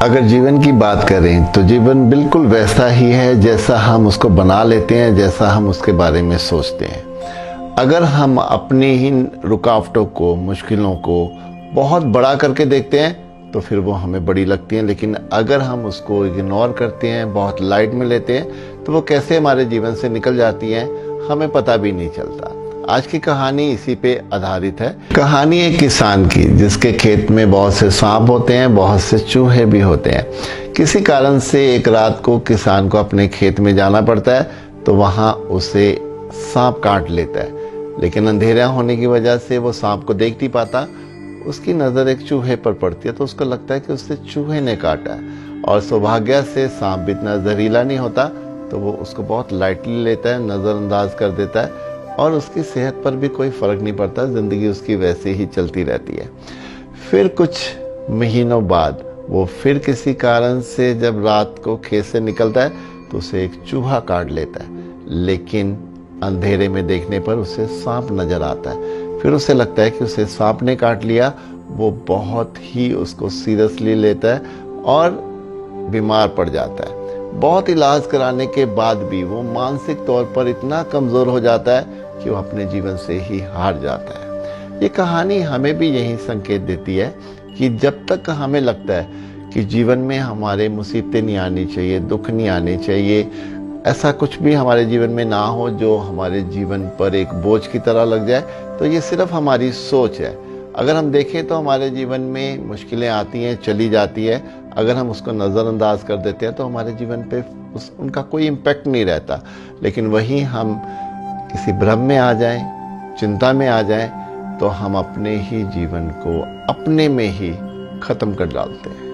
अगर जीवन की बात करें तो जीवन बिल्कुल वैसा ही है जैसा हम उसको बना लेते हैं, जैसा हम उसके बारे में सोचते हैं। अगर हम अपनी ही रुकावटों को, मुश्किलों को बहुत बड़ा करके देखते हैं तो फिर वो हमें बड़ी लगती हैं, लेकिन अगर हम उसको इग्नोर करते हैं, बहुत लाइट में लेते हैं, तो वो कैसे हमारे जीवन से निकल जाती हैं हमें पता भी नहीं चलता। आज की कहानी इसी पे आधारित है। कहानी एक किसान की जिसके खेत में बहुत से सांप होते हैं, बहुत से चूहे भी होते हैं। किसी कारण से एक रात को किसान को अपने खेत में जाना पड़ता है, तो वहाँ उसे सांप काट लेता है, लेकिन अंधेरा होने की वजह से वो सांप को देख नहीं पाता। उसकी नज़र एक चूहे पर पड़ती है तो उसको लगता है कि उससे चूहे ने काटा है, और सौभाग्य से सांप भी इतना जहरीला नहीं होता, तो वो उसको बहुत लाइटली लेता है, नज़रअंदाज कर देता है, और उसकी सेहत पर भी कोई फ़र्क नहीं पड़ता। ज़िंदगी उसकी वैसे ही चलती रहती है। फिर कुछ महीनों बाद वो फिर किसी कारण से जब रात को खेत से निकलता है तो उसे एक चूहा काट लेता है, लेकिन अंधेरे में देखने पर उसे सांप नज़र आता है। फिर उसे लगता है कि उसे सांप ने काट लिया। वो बहुत ही उसको सीरियसली लेता है और बीमार पड़ जाता है। बहुत इलाज कराने के बाद भी वो मानसिक तौर पर इतना कमज़ोर हो जाता है कि वो अपने जीवन से ही हार जाता है। ये कहानी हमें भी यही संकेत देती है कि जब तक हमें लगता है कि जीवन में हमारे मुसीबतें नहीं आनी चाहिए, दुख नहीं आने चाहिए, ऐसा कुछ भी हमारे जीवन में ना हो जो हमारे जीवन पर एक बोझ की तरह लग जाए, तो ये सिर्फ हमारी सोच है। अगर हम देखें तो हमारे जीवन में मुश्किलें आती हैं, चली जाती है। अगर हम उसको नज़रअंदाज कर देते हैं तो हमारे जीवन पे उनका कोई इम्पैक्ट नहीं रहता। लेकिन वहीं हम किसी भ्रम में आ जाएं, चिंता में आ जाएं, तो हम अपने ही जीवन को अपने में ही ख़त्म कर डालते हैं।